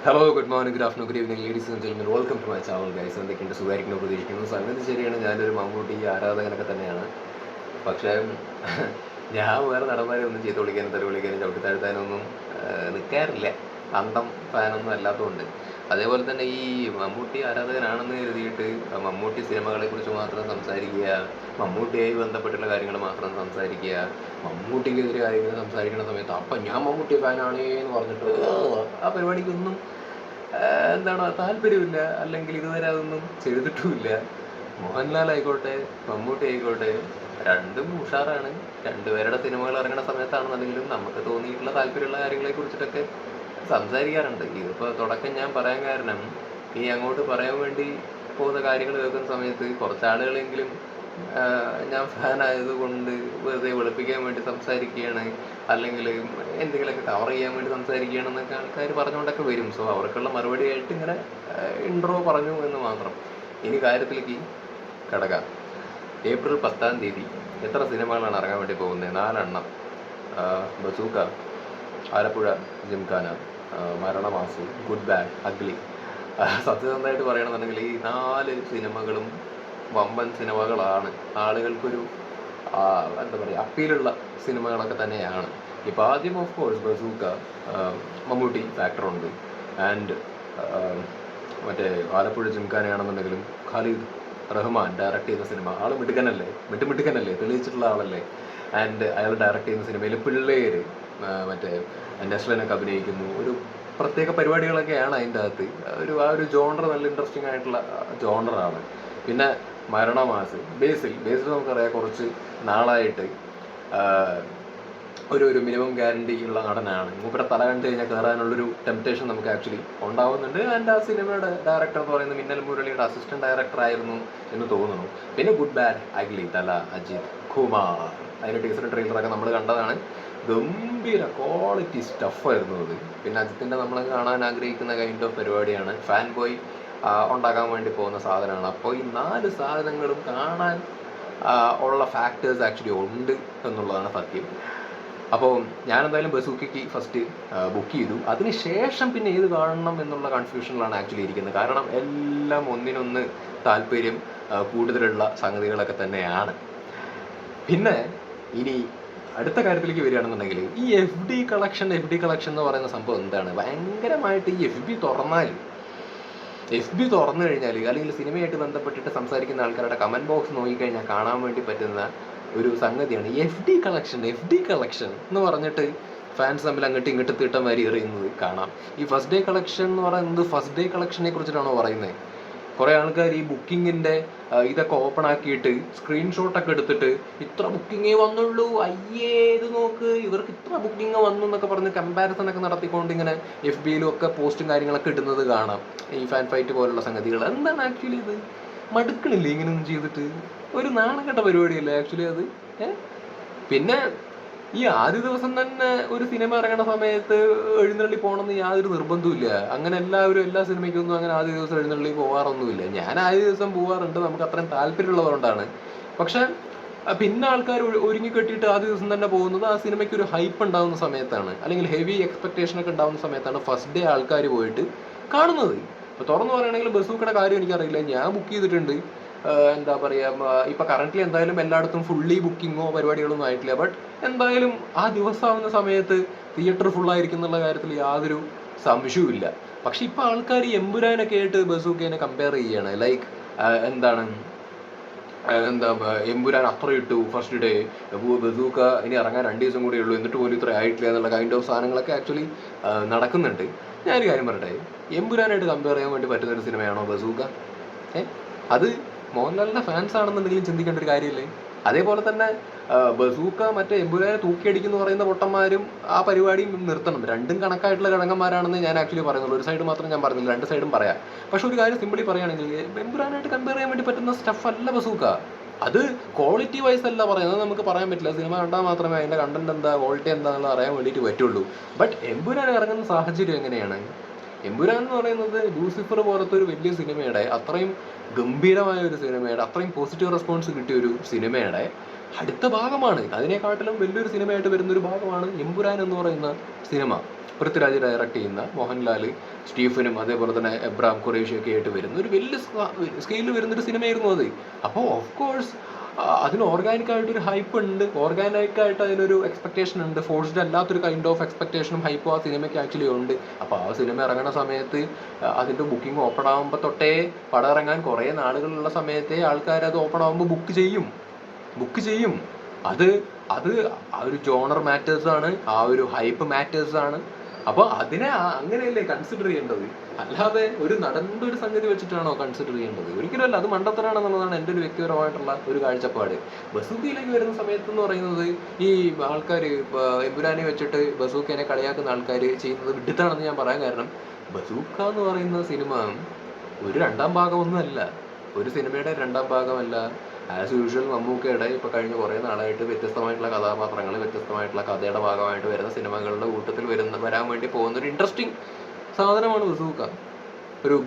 Hello, good morning, good afternoon, good evening, ladies and gentlemen. Welcome to my channel guys. എന്തൊക്കെയുണ്ട്? സുഖമായിരിക്കുന്നു പ്രതീക്ഷിക്കുന്നു. സംഗതി ശരിയാണ്, ഞാനൊരു മമ്മൂട്ടി ആരാധകനൊക്കെ തന്നെയാണ്. പക്ഷേ ഞാൻ വേറെ നടന്മാരെ ഒന്നും ചെയ്ത് വിളിക്കാനും തെറി വിളിക്കാനും ചവിട്ടി താഴ്ത്താനൊന്നും നിൽക്കാറില്ല. അന്തം ഫാനൊന്നും അല്ലാത്തതുകൊണ്ട്. അതേപോലെ തന്നെ ഈ മമ്മൂട്ടി ആരാധകനാണെന്ന് കരുതിയിട്ട് മമ്മൂട്ടി സിനിമകളെക്കുറിച്ച് മാത്രം സംസാരിക്കുക, മമ്മൂട്ടിയായി ബന്ധപ്പെട്ടുള്ള കാര്യങ്ങൾ മാത്രം സംസാരിക്കുക, മമ്മൂട്ടിക്കെതിരെ കാര്യങ്ങൾ സംസാരിക്കുന്ന സമയത്ത് അപ്പം ഞാൻ മമ്മൂട്ടി ഫാനാണേ എന്ന് പറഞ്ഞിട്ട് ആ പരിപാടിക്കൊന്നും എന്താണ് താല്പര്യമില്ല, അല്ലെങ്കിൽ ഇതുവരെ അതൊന്നും ചെയ്തിട്ടുമില്ല. മോഹൻലാൽ ആയിക്കോട്ടെ മമ്മൂട്ടി ആയിക്കോട്ടെ രണ്ടും ഉഷാറാണ്. രണ്ടുപേരുടെ സിനിമകൾ ഇറങ്ങുന്ന സമയത്താണെന്നുണ്ടെങ്കിലും നമുക്ക് തോന്നിയിട്ടുള്ള താല്പര്യമുള്ള കാര്യങ്ങളെ കുറിച്ചിട്ടൊക്കെ സംസാരിക്കാറുണ്ട്. ഇതിപ്പോൾ തുടക്കം ഞാൻ പറയാൻ കാരണം ഈ അങ്ങോട്ട് പറയാൻ വേണ്ടി പോകുന്ന കാര്യങ്ങൾ കേൾക്കുന്ന സമയത്ത് കുറച്ചാളുകളെങ്കിലും ഞാൻ ഫാനായതുകൊണ്ട് വെറുതെ വെളുപ്പിക്കാൻ വേണ്ടി സംസാരിക്കുകയാണ്, അല്ലെങ്കിൽ എന്തെങ്കിലുമൊക്കെ കവർ ചെയ്യാൻ വേണ്ടി സംസാരിക്കുകയാണെന്നൊക്കെ ആൾക്കാർ പറഞ്ഞുകൊണ്ടൊക്കെ വരും. സോ അവർക്കുള്ള മറുപടി ആയിട്ട് ഇങ്ങനെ ഇൻട്രോ പറഞ്ഞു എന്ന് മാത്രം. ഇനി കാര്യത്തിലേക്ക് കിടക്കാം. ഏപ്രിൽ 10-ാം തീയതി എത്ര സിനിമകളാണ് ഇറങ്ങാൻ വേണ്ടി പോകുന്നത്? 4 എണ്ണം. Bazooka, Alappuzha Gymkhana, Maranamass, Good Bad Ugly. സത്യസന്ധമായിട്ട് പറയണമെന്നുണ്ടെങ്കിൽ ഈ 4 സിനിമകളും വമ്പൻ സിനിമകളാണ്. ആളുകൾക്കൊരു എന്താ പറയുക, അപ്പീലുള്ള സിനിമകളൊക്കെ തന്നെയാണ്. ഇപ്പോൾ ആദ്യം ഓഫ് കോഴ്സ് ബസൂക്ക, മമ്മൂട്ടി ഫാക്ടറുണ്ട്. ആൻഡ് മറ്റേ ആലപ്പുഴ ജിംഖാനയാണെന്നുണ്ടെങ്കിലും ഖാലിദ് റഹ്മാൻ ഡയറക്റ്റ് ചെയ്യുന്ന സിനിമ. ആൾ മിടുക്കനല്ലേ, തെളിയിച്ചിട്ടുള്ള ആളല്ലേ. ആൻഡ് അയാൾ ഡയറക്റ്റ് ചെയ്യുന്ന സിനിമയിൽ പിള്ളേര് മറ്റേ നെസ്ലിനൊക്കെ അഭിനയിക്കുന്നു. ഒരു പ്രത്യേക പരിപാടികളൊക്കെയാണ് അതിൻ്റെ അകത്ത്. ആ ഒരു ജോണർ നല്ല ഇൻട്രസ്റ്റിംഗ് ആയിട്ടുള്ള ജോണറാണ്. പിന്നെ മരണമാസ്, ബേസിൽ നമുക്കറിയാം കുറച്ച് നാളായിട്ട് ഒരു മിനിമം ഗ്യാരണ്ടി ഉള്ള നടനാണ്. മൂപ്പരെ തല കണ്ടു കഴിഞ്ഞാൽ കയറാനുള്ളൊരു ടെംപ്റ്റേഷൻ നമുക്ക് ആക്ച്വലി ഉണ്ടാവുന്നുണ്ട്. ആൻഡ് ആ സിനിമയുടെ ഡയറക്ടർ എന്ന് പറയുന്നത് മിന്നൽ മുരളിയുടെ അസിസ്റ്റന്റ് ഡയറക്ടർ ആയിരുന്നു എന്ന് തോന്നുന്നു. പിന്നെ ഗുഡ് ബാഡ് അഗ്ലി, തല അജിത് കുമാർ. അതിൻ്റെ ടീസർ ട്രെയിലറൊക്കെ നമ്മൾ കണ്ടതാണ്. ഗംഭീര ക്വാളിറ്റി സ്റ്റഫായിരുന്നു അത്. പിന്നെ അജിത്തിൻ്റെ നമ്മൾ കാണാൻ ആഗ്രഹിക്കുന്ന കൈൻഡ് ഓഫ് പരിപാടിയാണ്. ഫാൻ ബോയ് ഉണ്ടാക്കാൻ വേണ്ടി പോകുന്ന സാധനമാണ്. അപ്പോൾ ഈ 4 സാധനങ്ങളും കാണാൻ ഉള്ള ഫാക്ടേഴ്സ് ആക്ച്വലി ഉണ്ട് എന്നുള്ളതാണ് സത്യം. അപ്പോൾ ഞാനെന്തായാലും ബസൂക്കയ്ക്ക് ഫസ്റ്റ് ബുക്ക് ചെയ്തു. അതിനുശേഷം പിന്നെ ഏത് കാണണം എന്നുള്ള കൺഫ്യൂഷനിലാണ് ആക്ച്വലി ഇരിക്കുന്നത്. കാരണം എല്ലാം ഒന്നിനൊന്ന് താല്പര്യം കൂടുതലുള്ള സംഗതികളൊക്കെ തന്നെയാണ്. പിന്നെ ഇനി അടുത്ത കാര്യത്തിലേക്ക് വരികയാണെന്നുണ്ടെങ്കിൽ ഈ എഫ് ഡി കളക്ഷൻ എന്ന് പറയുന്ന സംഭവം എന്താണ്? ഭയങ്കരമായിട്ട് ഈ എഫ് ബി തുറന്നു കഴിഞ്ഞാൽ, അല്ലെങ്കിൽ സിനിമയായിട്ട് ബന്ധപ്പെട്ടിട്ട് സംസാരിക്കുന്ന ആൾക്കാരുടെ കമൻറ്റ് ബോക്സ് നോക്കിക്കഴിഞ്ഞാൽ കാണാൻ വേണ്ടി പറ്റുന്ന ഒരു സംഗതിയാണ് എഫ് ഡി കളക്ഷൻ എന്ന് പറഞ്ഞിട്ട് ഫാൻസ് തമ്മിൽ അങ്ങോട്ടും ഇങ്ങോട്ട് തീട്ടമാരി എറിയുന്നത് കാണാം. ഈ ഫസ്റ്റ് ഡേ കളക്ഷൻ എന്ന് പറയുന്നത് ഫസ്റ്റ് ഡേ കളക്ഷനെ കുറിച്ചിട്ടാണോ പറയുന്നത്? കുറേ ആൾക്കാർ ഈ ബുക്കിങ്ങിൻ്റെ ഇതൊക്കെ ഓപ്പൺ ആക്കിയിട്ട് സ്ക്രീൻഷോട്ടൊക്കെ എടുത്തിട്ട് ഇത്ര ബുക്കിങ്ങേ വന്നുള്ളൂ, അയ്യേ ഇത് നോക്ക് ഇവർക്ക് ഇത്ര ബുക്കിങ് വന്നു എന്നൊക്കെ പറഞ്ഞ് കമ്പാരിസൺ ഒക്കെ നടത്തിക്കൊണ്ട് ഇങ്ങനെ എഫ് ബിയിലും ഒക്കെ പോസ്റ്റും കാര്യങ്ങളൊക്കെ ഇടുന്നത് കാണാം. ഈ ഫാൻ ഫൈറ്റ് പോലുള്ള സംഗതികൾ. എന്താണ് ആക്ച്വലി ഇത്? മടുക്കണില്ലേ ഇങ്ങനെയൊന്നും ചെയ്തിട്ട്? ഒരു നാണംകെട്ട പരിപാടിയല്ലേ ആക്ച്വലി അത്. പിന്നെ ഈ ആദ്യ ദിവസം തന്നെ ഒരു സിനിമ ഇറങ്ങുന്ന സമയത്ത് എഴുന്നള്ളി പോകണമെന്ന് യാതൊരു നിർബന്ധമില്ല. അങ്ങനെ എല്ലാവരും എല്ലാ സിനിമയ്ക്കൊന്നും അങ്ങനെ ആദ്യ ദിവസം എഴുന്നള്ളി പോകാറൊന്നുമില്ല. ഞാൻ ആദ്യ ദിവസം പോകാറുണ്ട്, നമുക്ക് അത്രയും താല്പര്യമുള്ളതുകൊണ്ടാണ്. പക്ഷെ പിന്നെ ആൾക്കാർ ഒരുങ്ങി കെട്ടിയിട്ട് ആദ്യ ദിവസം തന്നെ പോകുന്നത് ആ സിനിമയ്ക്ക് ഒരു ഹൈപ്പ് ഉണ്ടാകുന്ന സമയത്താണ്, അല്ലെങ്കിൽ ഹെവി എക്സ്പെക്ടേഷൻ ഒക്കെ ഉണ്ടാകുന്ന സമയത്താണ് ഫസ്റ്റ് ഡേ ആൾക്കാർ പോയിട്ട് കാണുന്നത്. ഇപ്പോൾ തുറന്നു പറയുകയാണെങ്കിൽ ബസൂക്കയുടെ കാര്യം എനിക്കറിയില്ല, ഞാൻ ബുക്ക് ചെയ്തിട്ടുണ്ട്. എന്താ പറയുക, ഇപ്പം കറൻ്റ്ലി എന്തായാലും എല്ലായിടത്തും ഫുള്ളി ബുക്കിങ്ങോ പരിപാടികളൊന്നും ആയിട്ടില്ല. ബട്ട് എന്തായാലും ആ ദിവസമാവുന്ന സമയത്ത് തിയേറ്റർ ഫുള്ളായിരിക്കും എന്നുള്ള കാര്യത്തിൽ യാതൊരു സംശയവുമില്ല. പക്ഷെ ഇപ്പം ആൾക്കാർ എമ്പുരാനൊക്കെ ആയിട്ട് ബസൂക്കേനെ കമ്പയർ ചെയ്യുകയാണ്. ലൈക്ക് എന്താ എമ്പുരാൻ അത്ര ഇട്ടു ഫസ്റ്റ് ഡേ, ബസൂക്ക ഇനി ഇറങ്ങാൻ 2 ദിവസം കൂടെ ഉള്ളൂ എന്നിട്ട് പോലും ഇത്ര ആയിട്ടില്ല എന്നുള്ള കൈൻഡ് ഓഫ് സാധനങ്ങളൊക്കെ ആക്ച്വലി നടക്കുന്നുണ്ട്. ഞാനൊരു കാര്യം പറയട്ടെ, എമ്പുരാനായിട്ട് കമ്പയർ ചെയ്യാൻ വേണ്ടി പറ്റുന്നൊരു സിനിമയാണോ ബസൂക്ക? അത് മോഹൻലാലിൻ്റെ ഫാൻസ് ആണെന്നുണ്ടെങ്കിലും ചിന്തിക്കേണ്ട ഒരു കാര്യമില്ലേ? അതേപോലെ തന്നെ ബസൂക്ക മറ്റേ എമ്പുരാനെ തൂക്കിയടിക്കുന്നു പറയുന്ന പൊട്ടന്മാരും ആ പരിപാടിയും നിർത്തണം. രണ്ടും കണക്കായിട്ടുള്ള ഘടകന്മാരാണെന്ന് ഞാൻ ആക്ച്വലി പറയുന്നുള്ളൂ. ഒരു സൈഡ് മാത്രം ഞാൻ പറഞ്ഞില്ല, 2 സൈഡും പറയാം. പക്ഷെ ഒരു കാര്യം സിമ്പിളി പറയുകയാണെങ്കിൽ എമ്പുരാനായിട്ട് കമ്പയർ ചെയ്യാൻ വേണ്ടി പറ്റുന്ന സ്റ്റഫ് അല്ല ബസൂക്ക. അത് ക്വാളിറ്റി വൈസ് അല്ല പറയുന്നത്, നമുക്ക് പറയാൻ പറ്റില്ല. സിനിമ കണ്ടാൽ മാത്രമേ അതിൻ്റെ കണ്ടന്റ് എന്താ ക്വാളിറ്റി എന്താണെന്നുള്ളത് അറിയാൻ വേണ്ടിയിട്ട് പറ്റുള്ളൂ. ബട്ട് എമ്പുരാൻ ഇറങ്ങുന്ന സാഹചര്യം എങ്ങനെയാണ്? എമ്പുരാൻ എന്ന് പറയുന്നത് ലൂസിഫർ പോലത്തെ ഒരു വലിയ സിനിമയുടെ, അത്രയും ഗംഭീരമായ ഒരു സിനിമയുടെ, അത്രയും പോസിറ്റീവ് റെസ്പോൺസ് കിട്ടിയ ഒരു സിനിമയുടെ അടുത്ത ഭാഗമാണ്. അതിനെക്കാട്ടിലും വലിയൊരു സിനിമയായിട്ട് വരുന്നൊരു ഭാഗമാണ് എമ്പുരാൻ എന്ന് പറയുന്ന സിനിമ. പൃഥ്വിരാജ് ഡയറക്റ്റ് ചെയ്യുന്ന, മോഹൻലാൽ, സ്റ്റീഫനും അതേപോലെ തന്നെ എബ്രാം ഖുറേഷിയൊക്കെ ആയിട്ട് വരുന്ന ഒരു വലിയ സ്കെയിലിൽ വരുന്നൊരു സിനിമയായിരുന്നു അത്. അപ്പോൾ ഓഫ് കോഴ്സ് അതിന് ഓർഗാനിക്കായിട്ടൊരു ഹൈപ്പ് ഉണ്ട്, ഓർഗാനിക്കായിട്ട് അതിനൊരു എക്സ്പെക്ടേഷൻ ഉണ്ട്. ഫോഴ്സ്ഡ് അല്ലാത്തൊരു കൈൻഡ് ഓഫ് എക്സ്പെക്ടേഷനും ഹൈപ്പും ആ സിനിമയ്ക്ക് ആക്ച്വലി ഉണ്ട്. അപ്പോൾ ആ സിനിമ ഇറങ്ങുന്ന സമയത്ത് അതിൻ്റെ ബുക്കിംഗ് ഓപ്പൺ ആകുമ്പോൾ തൊട്ടേ, പടം ഇറങ്ങാൻ കുറേ നാളുകളുള്ള സമയത്തെ ആൾക്കാർ അത് ഓപ്പൺ ആകുമ്പോൾ ബുക്ക് ചെയ്യും. അത് ആ ഒരു ജോണർ മാറ്റേഴ്സാണ്, ആ ഒരു ഹൈപ്പ് മാറ്റേഴ്സാണ്. അപ്പോൾ അതിനെ അങ്ങനെയല്ലേ കൺസിഡർ ചെയ്യേണ്ടത്, അല്ലാതെ ഒരു നടൻ്റെ ഒരു സംഗതി വെച്ചിട്ടാണോ കൺസിഡർ ചെയ്യേണ്ടത്? ഒരിക്കലുമല്ല. അത് മണ്ടത്തരാണെന്നുള്ളതാണ് എൻ്റെ ഒരു വ്യക്തിപരമായിട്ടുള്ള ഒരു കാഴ്ചപ്പാട്. ബസൂക്കയിലേക്ക് വരുന്ന സമയത്ത് എന്ന് പറയുന്നത്, ഈ ആൾക്കാർ എമ്പുരാനെ വെച്ചിട്ട് ബസൂക്കേനെ കളിയാക്കുന്ന ആൾക്കാർ ചെയ്യുന്നത് വിഡിത്താണെന്ന് ഞാൻ പറയാൻ കാരണം, ബസൂക്ക എന്ന് പറയുന്ന സിനിമ ഒരു രണ്ടാം ഭാഗമൊന്നുമല്ല, ഒരു സിനിമയുടെ രണ്ടാം ഭാഗമല്ല. ആസ് യൂഷ്വൽ മമ്മൂക്കയുടെ ഇപ്പോൾ കഴിഞ്ഞ കുറേ നാളായിട്ട് വ്യത്യസ്തമായിട്ടുള്ള കഥാപാത്രങ്ങൾ, വ്യത്യസ്തമായിട്ടുള്ള കഥയുടെ ഭാഗമായിട്ട് വരുന്ന സിനിമകളുടെ കൂട്ടത്തിൽ വരാൻ വേണ്ടി പോകുന്നൊരു ഇൻട്രസ്റ്റിംഗ് സാധനമാണ് ബസൂക്ക. ഒരു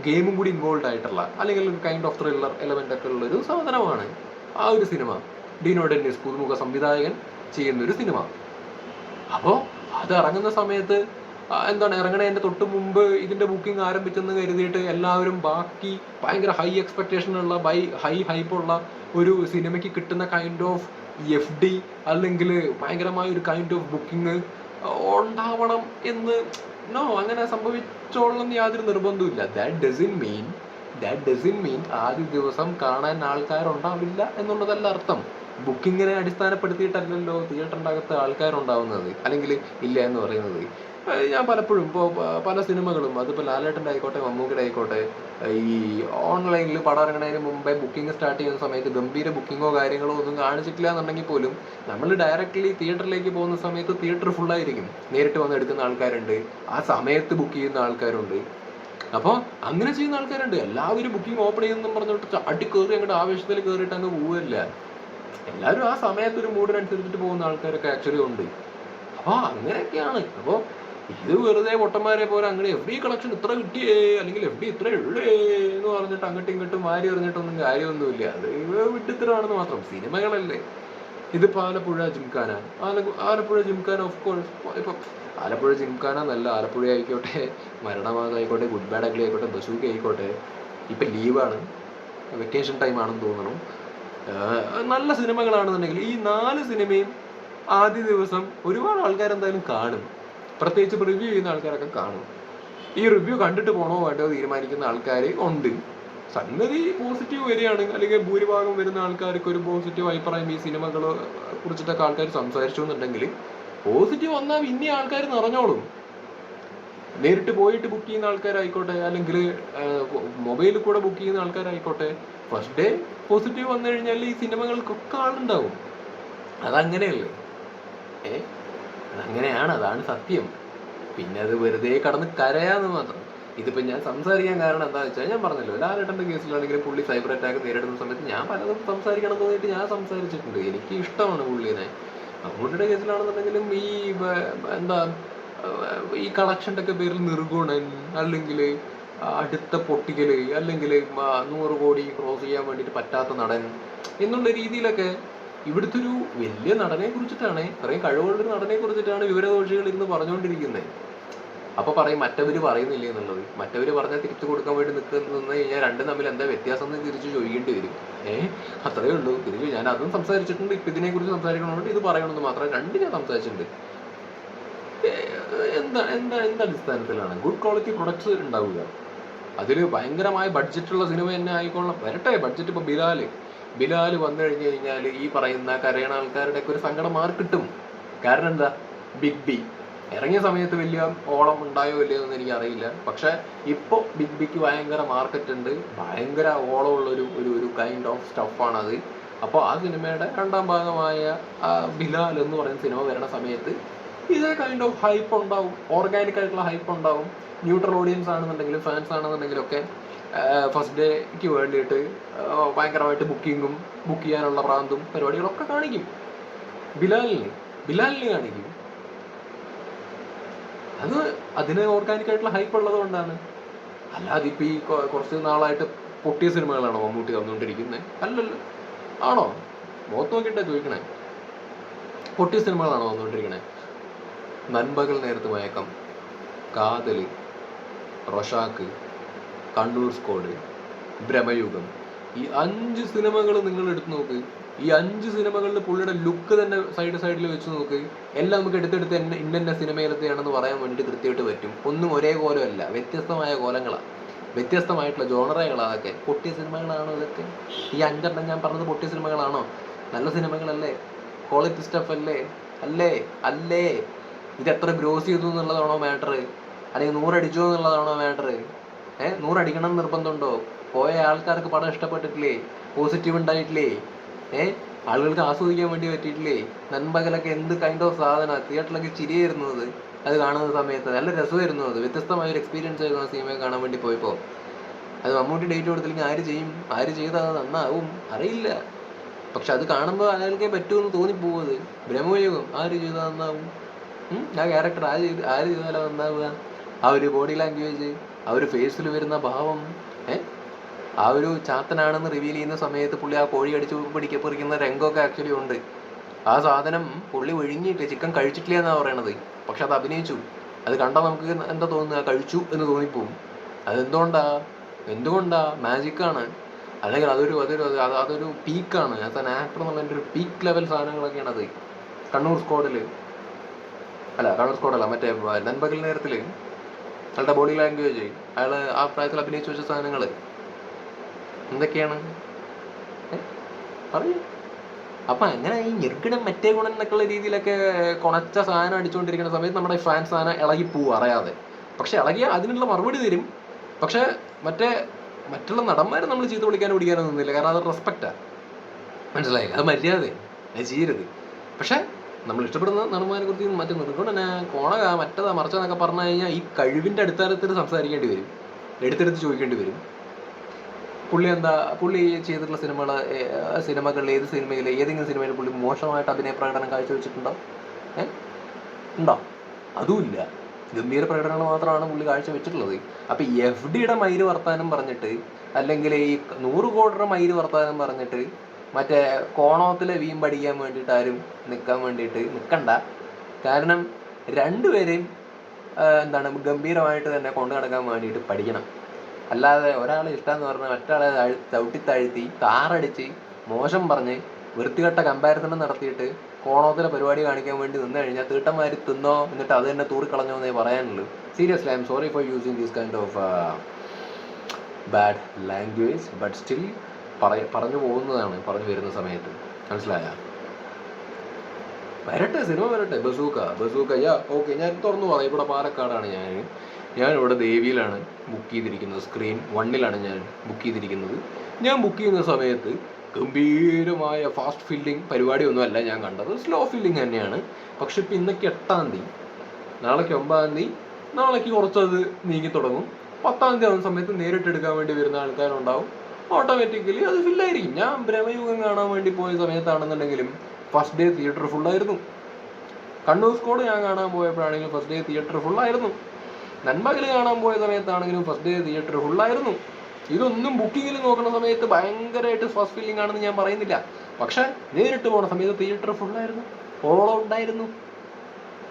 ഗെയിമും കൂടി ഇൻവോൾവ് ആയിട്ടുള്ള, അല്ലെങ്കിൽ ഒരു കൈൻഡ് ഓഫ് ത്രില്ലർ എലമെൻ്റ് ഒക്കെ ഉള്ളൊരു സാധനമാണ് ആ ഒരു സിനിമ. ഡീനോ ഡെന്നിസ് പുതുമുഖ സംവിധായകൻ ചെയ്യുന്നൊരു സിനിമ. അപ്പോൾ അത് ഇറങ്ങുന്ന സമയത്ത് ഇറങ്ങണതിൻ്റെ തൊട്ട് മുമ്പ് ഇതിൻ്റെ ബുക്കിംഗ് ആരംഭിച്ചെന്ന് കരുതിയിട്ട് എല്ലാവരും ബാക്കി ഭയങ്കര ഹൈ എക്സ്പെക്ടേഷനുള്ള ഹൈ ഹൈപ്പുള്ള ഒരു സിനിമയ്ക്ക് കിട്ടുന്ന കൈൻഡ് ഓഫ് FD അല്ലെങ്കിൽ ഭയങ്കരമായ ഒരു കൈൻഡ് ഓഫ് ബുക്കിംഗ് ഉണ്ടാവണം എന്ന് അങ്ങനെ സംഭവിച്ചോളം യാതൊരു നിർബന്ധമില്ല. ദാറ്റ് ഡസൻ മീൻ ആദ്യ ദിവസം കാണാൻ ആൾക്കാരുണ്ടാവില്ല എന്നുള്ളതല്ല അർത്ഥം. ബുക്കിങ്ങിനെ അടിസ്ഥാനപ്പെടുത്തിയിട്ടല്ലല്ലോ തിയേറ്ററിൻ്റെ അകത്ത് ആൾക്കാരുണ്ടാവുന്നത്, അല്ലെങ്കിൽ ഇല്ല എന്ന് പറയുന്നത്. ഞാൻ പലപ്പോഴും ഇപ്പോൾ പല സിനിമകളും, അതിപ്പോൾ ലാലേട്ടൻ്റെ ആയിക്കോട്ടെ മമ്മൂക്കയുടെ ആയിക്കോട്ടെ, ഈ ഓൺലൈനിൽ പടം ഇറങ്ങുന്നതിന് മുമ്പേ ബുക്കിംഗ് സ്റ്റാർട്ട് ചെയ്യുന്ന സമയത്ത് ഗംഭീര ബുക്കിങ്ങോ കാര്യങ്ങളോ ഒന്നും കാണിച്ചിട്ടില്ല എന്നുണ്ടെങ്കിൽ പോലും നമ്മൾ ഡയറക്റ്റ്ലി തിയേറ്ററിലേക്ക് പോകുന്ന സമയത്ത് തിയേറ്റർ ഫുള്ളായിരിക്കും. നേരിട്ട് വന്ന് എടുക്കുന്ന ആൾക്കാരുണ്ട്, ആ സമയത്ത് ബുക്ക് ചെയ്യുന്ന ആൾക്കാരുണ്ട്. അപ്പോൾ അങ്ങനെ ചെയ്യുന്ന ആൾക്കാരുണ്ട്. എല്ലാവരും ബുക്കിംഗ് ഓപ്പൺ ചെയ്യുന്നെന്ന് പറഞ്ഞിട്ട് അടി കയറി അങ്ങോട്ട് ആവേശത്തിൽ കയറിയിട്ട് അങ്ങ് പോവില്ല. എല്ലാവരും ആ സമയത്തൊരു മൂഡിനനുസരിച്ചിട്ട് പോകുന്ന ആൾക്കാരൊക്കെ ആക്ച്വലി ഉണ്ട്. അപ്പോൾ അങ്ങനെയൊക്കെയാണ്. അപ്പോൾ ഇത് വെറുതെ പൊട്ടന്മാരെ പോലെ അങ്ങനെ FD കളക്ഷൻ ഇത്ര കിട്ടിയേ, അല്ലെങ്കിൽ FD ഇത്ര ഉള്ളേ എന്ന് പറഞ്ഞിട്ട് അങ്ങോട്ടും ഇങ്ങോട്ടും മാറി എറിഞ്ഞിട്ടൊന്നും കാര്യമൊന്നുമില്ല. അത് വിട്ടിത്തരമാണെന്ന് മാത്രം. സിനിമകളല്ലേ. ഇതിപ്പോൾ ആലപ്പുഴ ജിംഖാന ഓഫ് കോഴ്സ്, ഇപ്പം ആലപ്പുഴ ജിംഖാന എന്നല്ല, ആലപ്പുഴ ആയിക്കോട്ടെ, മരണമാസം ആയിക്കോട്ടെ, ഗുഡ് ബാഡ് അഗ്ലി ആയിക്കോട്ടെ, ബസൂക്ക ആയിക്കോട്ടെ, ഇപ്പം ലീവാണ്, വെക്കേഷൻ ടൈം ആണെന്ന് തോന്നണം. നല്ല സിനിമകളാണെന്നുണ്ടെങ്കിൽ ഈ 4 സിനിമയും ആദ്യ ദിവസം ഒരുപാട് ആൾക്കാരെന്തായാലും കാണും. പ്രത്യേകിച്ച് റിവ്യൂ ചെയ്യുന്ന ആൾക്കാരൊക്കെ കാണും. ഈ റിവ്യൂ കണ്ടിട്ട് പോകണോ വേണ്ടോ തീരുമാനിക്കുന്ന ആൾക്കാർ ഉണ്ട്. സംഗതി പോസിറ്റീവ് വരികയാണെങ്കിൽ, അല്ലെങ്കിൽ ഭൂരിഭാഗം വരുന്ന ആൾക്കാർക്ക് ഒരു പോസിറ്റീവ് അഭിപ്രായം ഈ സിനിമകളെ കുറിച്ചിട്ടൊക്കെ ആൾക്കാർ സംസാരിച്ചു എന്നുണ്ടെങ്കിൽ, പോസിറ്റീവ് വന്നാൽ പിന്നെ ആൾക്കാർ നിറഞ്ഞോളും. നേരിട്ട് പോയിട്ട് ബുക്ക് ചെയ്യുന്ന ആൾക്കാരായിക്കോട്ടെ, അല്ലെങ്കിൽ മൊബൈലിൽ കൂടെ ബുക്ക് ചെയ്യുന്ന ആൾക്കാരായിക്കോട്ടെ, ഫസ്റ്റ് ഡേ പോസിറ്റീവ് വന്നു കഴിഞ്ഞാൽ ഈ സിനിമകൾക്കൊക്കെ ആളുണ്ടാവും. അതങ്ങനെയല്ലേ? അതങ്ങനെയാണ്, അതാണ് സത്യം. പിന്നെ അത് വെറുതെ കടന്ന് കരയാന്ന് മാത്രം. ഇതിപ്പോൾ ഞാൻ സംസാരിക്കാൻ കാരണം എന്താണെന്ന് വെച്ചാൽ, ഞാൻ പറഞ്ഞല്ലോ, ലാലേട്ടൻ്റെ കേസിലാണെങ്കിലും പുള്ളി സൈബർ അറ്റാക്ക് നേരിടുന്ന സമയത്ത് ഞാൻ പലതും സംസാരിക്കണം തോന്നിയിട്ട് ഞാൻ സംസാരിച്ചിട്ടുണ്ട്. എനിക്ക് ഇഷ്ടമാണ് പുള്ളിനെ. മമ്മൂട്ടിയുടെ കേസിലാണെന്നുണ്ടെങ്കിലും ഈ കളക്ഷൻ്റെ ഒക്കെ പേരിൽ നിർഗുണൻ, അല്ലെങ്കിൽ അടുത്ത പൊട്ടിക്കല്, അല്ലെങ്കിൽ 100 കോടി ക്രോസ് ചെയ്യാൻ വേണ്ടിയിട്ട് പറ്റാത്ത നടൻ എന്നുള്ള രീതിയിലൊക്കെ ഇവിടുത്തെ ഒരു വലിയ നടനെ കുറിച്ചിട്ടാണ്, ഇത്രയും കഴിവുള്ളൊരു നടനെ കുറിച്ചിട്ടാണ് വിവരദോഷികൾ ഇന്ന് പറഞ്ഞുകൊണ്ടിരിക്കുന്നത്. അപ്പോൾ പറയും മറ്റവർ പറയുന്നില്ല എന്നുള്ളത്. മറ്റവർ പറഞ്ഞാൽ തിരിച്ചു കൊടുക്കാൻ വേണ്ടി നിന്ന് കഴിഞ്ഞാൽ രണ്ടും തമ്മിൽ എന്താ വ്യത്യാസം എന്ന് തിരിച്ച് ചോദിക്കേണ്ടി വരും. അത്രയേ ഉള്ളൂ. തിരിച്ച് ഞാൻ അതും സംസാരിച്ചിട്ടുണ്ട്. ഇപ്പം ഇതിനെക്കുറിച്ച് സംസാരിക്കണമെന്നുണ്ട്, ഇത് പറയണമെന്ന് മാത്രം രണ്ടും ഞാൻ സംസാരിച്ചിട്ടുണ്ട്. എന്തടിസ്ഥാനത്തിലാണ് ഗുഡ് ക്വാളിറ്റി പ്രൊഡക്ട്സ് ഉണ്ടാവുക? അതിൽ ഭയങ്കരമായ ബഡ്ജറ്റുള്ള സിനിമ തന്നെ ആയിക്കോളാം, വരട്ടെ. ബഡ്ജറ്റ് ഇപ്പോൾ ബിലാൽ വന്നു കഴിഞ്ഞ് കഴിഞ്ഞാൽ ഈ പറയുന്ന കരയണ ആൾക്കാരുടെയൊക്കെ ഒരു സങ്കടം മാർക്കിട്ടും. കാരണം എന്താ, ബിഗ് ബി ഇറങ്ങിയ സമയത്ത് വലിയ ഓളം ഉണ്ടായോ ഇല്ലയോ എന്ന് എനിക്കറിയില്ല. പക്ഷെ ഇപ്പോൾ ബിഗ് ബിക്ക് ഭയങ്കര മാർക്കറ്റ് ഉണ്ട്, ഭയങ്കര ഓളമുള്ളൊരു ഒരു കൈൻഡ് ഓഫ് സ്റ്റഫാണത്. അപ്പോൾ ആ സിനിമയുടെ രണ്ടാം ഭാഗമായ ബിലാൽ എന്ന് പറയുന്ന സിനിമ വരുന്ന സമയത്ത് ഇതേ കൈൻഡ് ഓഫ് ഹൈപ്പ് ഉണ്ടാവും, ഓർഗാനിക് ആയിട്ടുള്ള ഹൈപ്പ് ഉണ്ടാവും. ന്യൂട്രൽ ഓഡിയൻസ് ആണെന്നുണ്ടെങ്കിലും ഫാൻസ് ആണെന്നുണ്ടെങ്കിലും ഒക്കെ ഫസ്റ്റ് ഡേക്ക് വേണ്ടിയിട്ട് ഭയങ്കരമായിട്ട് ബുക്ക് ചെയ്യാനുള്ള പ്രാന്തും പരിപാടികളൊക്കെ കാണിക്കും. ബിലാലിന് കാണിക്കും. അതിന് ഓർഗാനിക് ആയിട്ടുള്ള ഹൈപ്പ് ഉള്ളത് കൊണ്ടാണ്. അല്ലാതെ ഇപ്പം ഈ കുറച്ച് നാളായിട്ട് പൊട്ടിയ സിനിമകളാണോ മമ്മൂട്ടി തന്നുകൊണ്ടിരിക്കുന്നത്? അല്ലല്ലോ. ആണോ? മുഖത്ത് നോക്കിയിട്ടാ ചോദിക്കണേ. പൊട്ടിയ സിനിമകളാണോ വന്നുകൊണ്ടിരിക്കണേ? നൻപകൽ നേരത്ത് മയക്കം, കാതല്, റൊഷാക്ക്, കണ്ണൂർ സ്കോഡ്, ഭ്രമയുഗം, ഈ 5 സിനിമകൾ നിങ്ങൾ എടുത്ത് നോക്ക്. ഈ 5 സിനിമകളിൽ പുള്ളിയുടെ ലുക്ക് തന്നെ സൈഡിൽ വെച്ച് നോക്ക്. എല്ലാം നമുക്ക് എടുത്തെടുത്ത് ഇന്ന സിനിമയിലത്തെയാണെന്ന് പറയാൻ വേണ്ടിയിട്ട് കൃത്യമായിട്ട് പറ്റും. ഒന്നും ഒരേ കോലമല്ല, വ്യത്യസ്തമായ കോലങ്ങളാണ്, വ്യത്യസ്തമായിട്ടുള്ള ജോണറകളാണ്. അതൊക്കെ പൊട്ടിയ സിനിമകളാണോ ഇതൊക്കെ? ഈ 5 ഞാൻ പറഞ്ഞത് പൊട്ടിയ സിനിമകളാണോ? നല്ല സിനിമകളല്ലേ? ക്വാളിറ്റി സ്റ്റഫ് അല്ലേ? അല്ലേ അല്ലേ? ഇത് എത്ര ഗ്രോസ് ചെയ്തു എന്നുള്ളതാണോ മാറ്റർ? അല്ലെങ്കിൽ 100 അടിച്ചോ എന്നുള്ളതാണോ മാറ്റർ? 100 അടിക്കണം എന്ന് നിർബന്ധമുണ്ടോ? പോയ ആൾക്കാർക്ക് പടം ഇഷ്ടപ്പെട്ടിട്ടില്ലേ? പോസിറ്റീവ് ഉണ്ടായിട്ടില്ലേ? ആളുകൾക്ക് ആസ്വദിക്കാൻ വേണ്ടി പറ്റിയിട്ടില്ലേ? നൻപകലൊക്കെ എന്ത് കൈൻഡ് ഓഫ് സാധനമാണ്. തിയേറ്ററിലൊക്കെ ചിരിയായിരുന്നു അത് കാണുന്ന സമയത്ത്. നല്ല രസമായിരുന്നു. വ്യത്യസ്തമായ ഒരു എക്സ്പീരിയൻസ് ആയിരുന്നു ആ സിനിമയെ കാണാൻ വേണ്ടി പോയപ്പോൾ. അത് മമ്മൂട്ടി ഡേറ്റ് കൊടുത്തില്ലെങ്കിൽ ആര് ചെയ്യും? ആര് ചെയ്താൽ അത് നന്നാവും അറിയില്ല. പക്ഷെ അത് കാണുമ്പോൾ അയാൾക്കേ പറ്റുമെന്ന് തോന്നിപ്പോവുന്നത്. ബ്രഹ്മയുഗം ആര് ചെയ്താൽ നന്നാവും? ആ ക്യാരക്ടർ ആര് ചെയ്താലോ നന്നാവുക? ആ ഒരു ബോഡി ലാംഗ്വേജ്, ആ ഒരു ഫേസിൽ വരുന്ന ഭാവം, ആ ഒരു ചാത്തനാണെന്ന് റിവീൽ ചെയ്യുന്ന സമയത്ത് പുള്ളി ആ കോഴി അടിച്ചു പിടിക്കപ്പെറിക്കുന്ന രംഗമൊക്കെ ആക്ച്വലി ഉണ്ട്. ആ സാധനം പുള്ളി ഒഴുങ്ങിയിട്ട് ചിക്കൻ കഴിച്ചിട്ടില്ല എന്നാണ് പറയണത്. പക്ഷെ അത് അഭിനയിച്ചു. അത് കണ്ടാൽ നമുക്ക് എന്താ തോന്നുക? കഴിച്ചു എന്ന് തോന്നിപ്പോവും. എന്തുകൊണ്ടാ? മാജിക്കാണ്. അല്ലെങ്കിൽ അതൊരു പീക്കാണ്. ആസ് ആൻ ആക്ടർ എന്നുള്ളതിൻ്റെ ഒരു പീക്ക് ലെവൽ സാധനങ്ങളൊക്കെയാണ് അത്. കണ്ണൂർ സ്കോഡല്ല, മറ്റേ നൻപകൽ നേരത്തിൽ അയാളുടെ ബോഡി ലാംഗ്വേജ്, അയാൾ ആ പ്രായത്തിൽ അഭിനയിച്ചു വെച്ച സാധനങ്ങൾ എന്തൊക്കെയാണ് പറയൂ. അപ്പം അങ്ങനെ ഈ ഞെർക്കിടം മറ്റേ ഗുണം എന്നൊക്കെയുള്ള രീതിയിലൊക്കെ കുണച്ച സാധനം അടിച്ചുകൊണ്ടിരിക്കുന്ന സമയത്ത് നമ്മുടെ ഫാൻസ് സാധനം ഇളകിപ്പോവും അറിയാതെ. പക്ഷെ ഇളകിയാൽ അതിനുള്ള മറുപടി തരും. പക്ഷെ മറ്റുള്ള നടന്മാർ നമ്മൾ ചീത്ത വിളിക്കാനോ പിടിക്കാനോ നിന്നില്ല. കാരണം അത് റെസ്പെക്റ്റാണ്, മനസ്സിലായില്ല? അത് മര്യാദ, അത് ചെയ്യരുത്. പക്ഷെ നമ്മൾ ഇഷ്ടപ്പെടുന്ന നടന്മാരെ കുറിച്ച് മറ്റേ നിർഗുണനാ കോണക മറ്റേതാ മറിച്ചതെന്നൊക്കെ പറഞ്ഞു കഴിഞ്ഞാൽ ഈ കഴിവിൻ്റെ അടിസ്ഥാനത്തിൽ സംസാരിക്കേണ്ടി വരും, എടുത്തെടുത്ത് ചോദിക്കേണ്ടി വരും. പുള്ളി ചെയ്തിട്ടുള്ള സിനിമകളിൽ ഏതെങ്കിലും സിനിമയിൽ പുള്ളി മോശമായിട്ട് അഭിനയ പ്രകടനം കാഴ്ചവെച്ചിട്ടുണ്ടോ? ഉണ്ടോ? അതുമില്ല. ഗംഭീര പ്രകടനങ്ങൾ മാത്രമാണ് പുള്ളി കാഴ്ചവെച്ചിട്ടുള്ളത്. അപ്പം FDയുടെ മയില് വർത്താനം പറഞ്ഞിട്ട്, അല്ലെങ്കിൽ ഈ 100 കോടിയുടെ മയില് വർത്താനം പറഞ്ഞിട്ട് മറ്റേ കോണത്തിലെ വീമ്പടിക്കാൻ വേണ്ടിയിട്ട് ആരും നിൽക്കണ്ട. കാരണം രണ്ടുപേരെയും ഗംഭീരമായിട്ട് തന്നെ കൊണ്ടു നടക്കാൻ വേണ്ടിയിട്ട് പഠിക്കണം. അല്ലാതെ ഒരാളെ ഇഷ്ടമെന്ന് പറഞ്ഞ് മറ്റാളെ ചവിട്ടിത്താഴ്ത്തി താറടിച്ച് മോശം പറഞ്ഞ് വൃത്തികെട്ട കമ്പാരിസൺ നടത്തിയിട്ട് കോണത്തിലെ പരിപാടി കാണിക്കാൻ വേണ്ടി നിന്ന് കഴിഞ്ഞാൽ തീട്ടന്മാർ തിന്നോ എന്നിട്ട് അത് തന്നെ തൂറിക്കളഞ്ഞോ എന്നേ പറയാനുള്ളൂ. Seriously I am sorry four using this kind of bad language, but still പറഞ്ഞു പോകുന്നതാണ് പറഞ്ഞു വരുന്ന സമയത്ത്. മനസ്സിലായ? വരട്ടെ, സിനിമ വരട്ടെ. Bazooka okay. ഞാൻ തുറന്നു പറയാം, ഇവിടെ പാലക്കാടാണ്. ഞാനിവിടെ ദേവിയിലാണ് ബുക്ക് ചെയ്തിരിക്കുന്നത്. സ്ക്രീൻ 1 ഞാൻ ബുക്ക് ചെയ്തിരിക്കുന്നത്. ഞാൻ ബുക്ക് ചെയ്യുന്ന സമയത്ത് ഗംഭീരമായ ഫാസ്റ്റ് ഫില്ലിങ് പരിപാടിയൊന്നുമല്ല ഞാൻ കണ്ടത്, സ്ലോ ഫില്ലിങ് തന്നെയാണ്. പക്ഷെ ഇപ്പം ഇന്നേക്ക് 8-ാം തീയതി, നാളേക്ക് 9-ാം തീയതി, നാളേക്ക് കുറച്ചത് നീങ്ങി തുടങ്ങും. 10-ാം തീയതി ആവുന്ന സമയത്ത് നേരിട്ട് എടുക്കാൻ വേണ്ടി വരുന്ന ആൾക്കാരുണ്ടാവും. ഓട്ടോമാറ്റിക്കലി അത് ഫില്ലായിരിക്കും. ഞാൻ ഭ്രമയുഗം കാണാൻ വേണ്ടി പോയ സമയത്താണെന്നുണ്ടെങ്കിലും ഫസ്റ്റ് ഡേ തിയേറ്റർ ഫുള്ളായിരുന്നു. കണ്ണൂർ സ്കോഡ് ഞാൻ കാണാൻ പോയപ്പോഴാണെങ്കിലും ഫസ്റ്റ് ഡേ തിയേറ്റർ ഫുള്ളായിരുന്നു. നൻപകൽ കാണാൻ പോയ സമയത്താണെങ്കിലും ഫസ്റ്റ് ഡേ തിയേറ്റർ ഫുള്ളായിരുന്നു. ഇതൊന്നും ബുക്കിങ്ങിൽ നോക്കുന്ന സമയത്ത് ഭയങ്കരമായിട്ട് ഫസ്റ്റ് ഫില്ലിംഗ് ആണെന്ന് ഞാൻ പറയുന്നില്ല. പക്ഷെ നേരിട്ട് പോകുന്ന സമയത്ത് തിയേറ്റർ ഫുള്ളായിരുന്നു, ഓളം ഉണ്ടായിരുന്നു.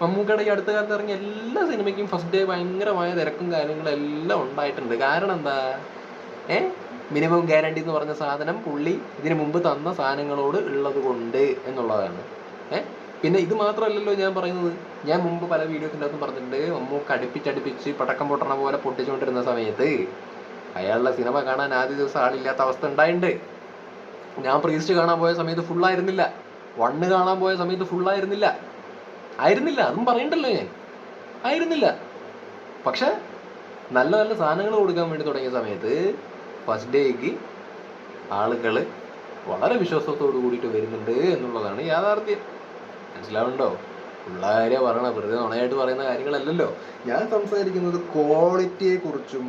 മമ്മൂക്കയുടെ ഈ അടുത്ത കാലത്ത് ഇറങ്ങിയ എല്ലാ സിനിമയ്ക്കും ഫസ്റ്റ് ഡേ ഭയങ്കരമായ തിരക്കും കാര്യങ്ങളും എല്ലാം ഉണ്ടായിട്ടുണ്ട്. കാരണം എന്താ? മിനിമം ഗ്യാരണ്ടി എന്ന് പറഞ്ഞ സാധനം പുള്ളി ഇതിനു മുമ്പ് തന്ന സാധനങ്ങളോട് ഉള്ളത് കൊണ്ട് എന്നുള്ളതാണ്. പിന്നെ ഇത് മാത്രമല്ലല്ലോ ഞാൻ പറയുന്നത്. ഞാൻ മുമ്പ് പല വീഡിയോസിൻ്റെ അകത്തും പറഞ്ഞിട്ടുണ്ട്, മമ്മൂക്ക അടുപ്പിച്ചടുപ്പിച്ച് പടക്കം പൊട്ടണ പോലെ പൊട്ടിച്ചുകൊണ്ടിരുന്ന സമയത്ത് അയാളുടെ സിനിമ കാണാൻ ആദ്യ ദിവസം ആളില്ലാത്ത അവസ്ഥ ഉണ്ടായിട്ടുണ്ട്. ഞാൻ പ്രീസ്റ്റ് കാണാൻ പോയ സമയത്ത് ഫുള്ളായിരുന്നില്ല, 1 കാണാൻ പോയ സമയത്ത് ഫുള്ളായിരുന്നില്ല. അതും പറയണ്ടല്ലോ ഞാൻ, ആയിരുന്നില്ല. പക്ഷെ നല്ല നല്ല സാധനങ്ങൾ കൊടുക്കാൻ വേണ്ടി തുടങ്ങിയ സമയത്ത് ഫസ്റ്റ് ഡേക്ക് ആളുകൾ വളരെ വിശ്വാസത്തോടു കൂടിയിട്ട് വരുന്നുണ്ട് എന്നുള്ളതാണ് യാഥാർത്ഥ്യം. മനസ്സിലാവുന്നുണ്ടോ? ഉള്ള കാര്യം പറയണം, വെറുതെ നുണയായിട്ട് പറയുന്ന കാര്യങ്ങളല്ലല്ലോ. ഞാൻ സംസാരിക്കുന്നത് ക്വാളിറ്റിയെക്കുറിച്ചും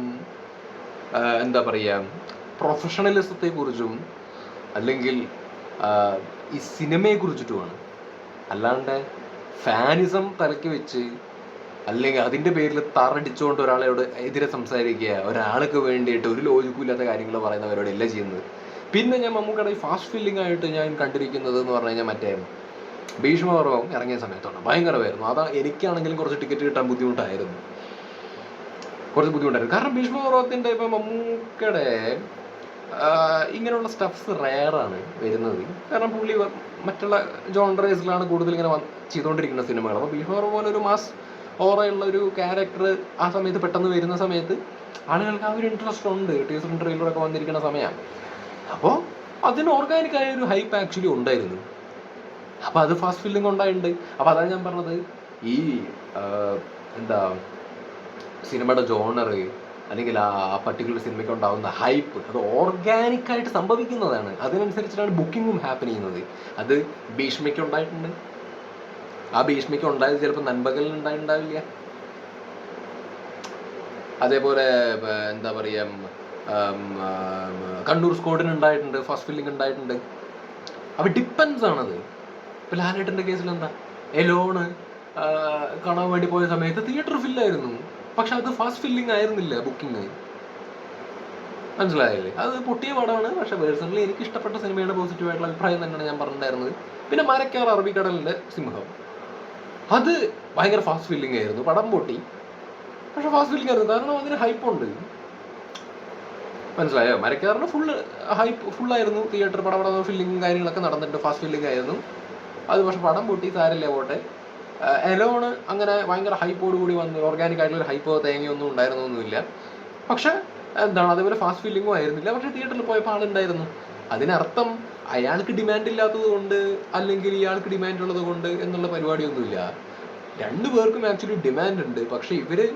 പ്രൊഫഷണലിസത്തെക്കുറിച്ചും അല്ലെങ്കിൽ ഈ സിനിമയെക്കുറിച്ചിട്ടുമാണ്. അല്ലാണ്ട് ഫാനിസം തലയ്ക്ക് വെച്ച് അല്ലെങ്കിൽ അതിൻ്റെ പേരിൽ തറടിച്ചുകൊണ്ട് ഒരാളോട് എതിരെ സംസാരിക്കുക, ഒരാൾക്ക് വേണ്ടിയിട്ട് ഒരു ലോജിക്കും ഇല്ലാത്ത കാര്യങ്ങൾ പറയുന്ന പരിപാടി അല്ല ചെയ്യുന്നത്. പിന്നെ ഞാൻ മമ്മൂക്കയുടെ ഈ ഫാസ്റ്റ് ഫില്ലിംഗ് ആയിട്ട് ഞാൻ കണ്ടിരിക്കുന്നത് എന്ന് പറഞ്ഞു കഴിഞ്ഞാൽ മറ്റേ ഭീഷ്മപർവം ഇറങ്ങിയ സമയത്താണ് ഭയങ്കരമായിരുന്നു. അതാ എനിക്കാണെങ്കിലും കുറച്ച് ടിക്കറ്റ് കിട്ടാൻ ബുദ്ധിമുട്ടായിരുന്നു. കാരണം ഭീഷ്മപർവത്തിൻ്റെ ഇപ്പം മമ്മൂക്കയുടെ ഇങ്ങനെയുള്ള സ്റ്റഫ്സ് റെയറാണ് വരുന്നത്. കാരണം പുള്ളി മറ്റുള്ള ജോൺറേസിലാണ് കൂടുതൽ ഇങ്ങനെ ചെയ്തുകൊണ്ടിരിക്കുന്ന സിനിമകൾ. അപ്പോൾ ഭീഷ്മപർവം പോലെ ഒരു മാസ് ഓറയുള്ള ഒരു ക്യാരക്ടർ ആ സമയത്ത് പെട്ടെന്ന് വരുന്ന സമയത്ത് ആളുകൾക്ക് ആ ഒരു ഇൻട്രസ്റ്റ് ഉണ്ട്. ടീസറും ട്രെയിലറൊക്കെ വന്നിരിക്കുന്ന സമയമാണ്. അപ്പോൾ അതിന് ഓർഗാനിക്കായ ഒരു ഹൈപ്പ് ആക്ച്വലി ഉണ്ടായിരുന്നു. അപ്പോൾ അത് ഫാസ്റ്റ് ഫില്ലിംഗ് ഉണ്ടായിട്ടുണ്ട്. അപ്പോൾ അതാണ് ഞാൻ പറഞ്ഞത്, ഈ എന്താ സിനിമയുടെ ജോണർ അല്ലെങ്കിൽ ആ പർട്ടിക്കുലർ സിനിമയ്ക്ക് ഉണ്ടാകുന്ന ഹൈപ്പ് അത് ഓർഗാനിക്കായിട്ട് സംഭവിക്കുന്നതാണ്. അതിനനുസരിച്ചിട്ടാണ് ബുക്കിങ്ങും ഹാപ്പൻ ചെയ്യുന്നത്. അത് ഭീഷ്മയ്ക്ക് ഉണ്ടായിട്ടുണ്ട്. ആ ഭീഷ്മയ്ക്ക് ഉണ്ടായത് ചിലപ്പോൾ നൻപകലിൽ ഉണ്ടായിട്ടുണ്ടാവില്ല. അതേപോലെ എന്താ പറയുക, കണ്ണൂർ സ്കോഡിന് ഉണ്ടായിട്ടുണ്ട്, ഫാസ്റ്റ് ഫില്ലിംഗ് ഉണ്ടായിട്ടുണ്ട്. അപ്പോൾ ഡിപ്പെൻസ് ആണത്. ഇപ്പോൾ ലാലേട്ടൻ്റെ കേസിൽ എന്താ, എലോണ് കാണാൻ വേണ്ടി പോയ സമയത്ത് തിയേറ്റർ ഫില്ലായിരുന്നു. പക്ഷെ അത് ഫാസ്റ്റ് ഫില്ലിംഗ് ആയിരുന്നില്ല ബുക്കിംഗ്. മനസ്സിലായില്ലേ? അത് പൊട്ടിയ പടമാണ്. പക്ഷെ പേഴ്സണലി എനിക്ക് ഇഷ്ടപ്പെട്ട സിനിമയുടെ പോസിറ്റീവായിട്ടുള്ള അഭിപ്രായം തന്നെയാണ് ഞാൻ പറഞ്ഞിട്ടുണ്ടായിരുന്നത്. പിന്നെ മരക്കാർ അറബിക്കടലിൻ്റെ സിംഹം, അത് ഭയങ്കര ഫാസ്റ്റ് ഫില്ലിംഗ് ആയിരുന്നു. പടം പൊട്ടി, പക്ഷെ ഫാസ്റ്റ് ഫില്ലിംഗ് ആയിരുന്നു. കാരണം അതിന് ഹൈപ്പുണ്ട്. മനസ്സിലായോ? മരക്കാറിന് ഫുള്ളായിരുന്നു തിയേറ്റർ. പടം ഫില്ലിംഗ് കാര്യങ്ങളൊക്കെ നടന്നിട്ട് ഫാസ്റ്റ് ഫില്ലിംഗ് ആയിരുന്നു അത്. പക്ഷെ പടം പൊട്ടി, സാരല്ലേ പോട്ടെ. എലോണ് അങ്ങനെ ഭയങ്കര ഹൈപ്പോട് കൂടി വന്ന് ഓർഗാനിക് ആയിട്ടുള്ള ഹൈപ്പോ തേങ്ങയൊന്നും ഉണ്ടായിരുന്നൊന്നുമില്ല. പക്ഷെ എന്താണ്, അതേപോലെ ഫാസ്റ്റ് ഫില്ലിങ്ങും ആയിരുന്നില്ല. പക്ഷെ തിയേറ്ററിൽ പോയപ്പോൾ ആളുണ്ടായിരുന്നു. അതിനർത്ഥം അയാൾക്ക് ഡിമാൻഡ് ഇല്ലാത്തത് കൊണ്ട് അല്ലെങ്കിൽ ഇയാൾക്ക് ഡിമാൻഡ് ഉള്ളത് കൊണ്ട് എന്നുള്ള പരിപാടിയൊന്നുമില്ല. രണ്ടു പേർക്കും ആക്ച്വലി ഡിമാൻഡ് ഉണ്ട്. പക്ഷെ ഇവര്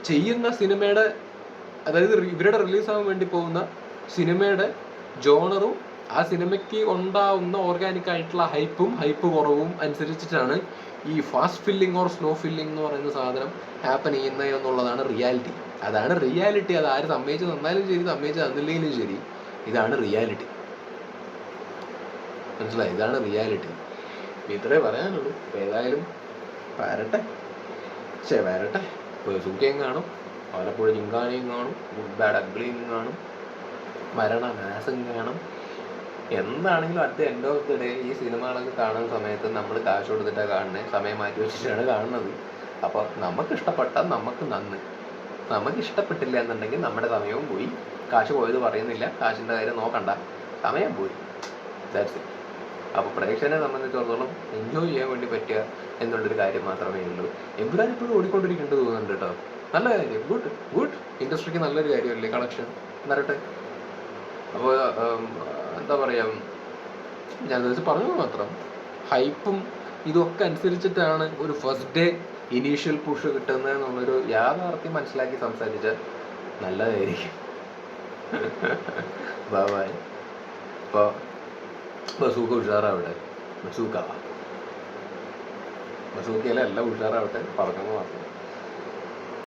ചെയ്യുന്ന സിനിമയുടെ, അതായത് ഇവരുടെ റിലീസാകാൻ വേണ്ടി പോകുന്ന സിനിമയുടെ ജോണറും ആ സിനിമയ്ക്ക് ഉണ്ടാവുന്ന ഓർഗാനിക് ആയിട്ടുള്ള ഹൈപ്പ് കുറവും അനുസരിച്ചിട്ടാണ് ഈ fast filling or slow filling എന്ന് പറയുന്ന സാധനം ഹാപ്പൻ ചെയ്യുന്നത് എന്നുള്ളതാണ് റിയാലിറ്റി. അതാണ് റിയാലിറ്റി. അത് ആര് സമ്മതിച്ച് തന്നാലും ശരി, സമ്മതിച്ച് തന്നില്ലെങ്കിലും ശരി, ഇതാണ് റിയാലിറ്റി. മനസ്സിലായി? ഇതാണ് റിയാലിറ്റി. ഇത്രേ പറയാനുള്ളൂ. ഏതായാലും വരട്ടെ. സൂക്കയും കാണും, ആലപ്പുഴ ജിങ്കാനയും കാണും, ഗുഡ് ബാഡ് അഗ്ലിയും കാണും, മരണ മാസം കാണും. എന്താണെങ്കിലും at the end of the day ഈ സിനിമകളൊക്കെ കാണുന്ന സമയത്ത് നമ്മൾ കാശ് കൊടുത്തിട്ടാണ് കാണുന്നത്, സമയം മാറ്റി വെച്ചിട്ടാണ് കാണുന്നത്. അപ്പോൾ നമുക്ക് ഇഷ്ടപ്പെട്ടാൽ നമുക്ക് നന്ന്, നമുക്ക് ഇഷ്ടപ്പെട്ടില്ല എന്നുണ്ടെങ്കിൽ നമ്മുടെ സമയവും പോയി. കാശ് പോയത് പറയുന്നില്ല, കാശിൻ്റെ കാര്യം നോക്കണ്ട, സമയം പോയി. That's it. അപ്പോൾ പ്രേക്ഷകനെ സംബന്ധിച്ചിടത്തോളം എൻജോയ് ചെയ്യാൻ വേണ്ടി പറ്റുക എന്നുള്ളൊരു കാര്യം മാത്രമേ ഉള്ളൂ. എമ്പുരാൻ ഇപ്പോഴും ഓടിക്കൊണ്ടിരിക്കേണ്ടത് തോന്നുന്നുണ്ട് കേട്ടോ. നല്ല കാര്യം, ഗുഡ്. ഇൻഡസ്ട്രിക്ക് നല്ലൊരു കാര്യമല്ലേ കളക്ഷൻ വരട്ടെ. അപ്പോൾ എന്താ പറയുക, ഞാൻ പറഞ്ഞു മാത്രം, ഹൈപ്പും ഇതൊക്കെ അനുസരിച്ചിട്ടാണ് ഒരു ഫസ്റ്റ് ഡേ ഇനീഷ്യൽ പുഷ് കിട്ടുന്നത് എന്നുള്ളൊരു യാഥാർത്ഥ്യം മനസ്സിലാക്കി സംസാരിച്ചാൽ നല്ലതായിരിക്കും. ബൈ. ഇപ്പോൾ ബസൂക്ക ഉഷാറാവട്ടെ. ബസൂക്കയിലെല്ലാം ഉഷാറാവട്ടെ. പറഞ്ഞെന്ന് മാത്രം.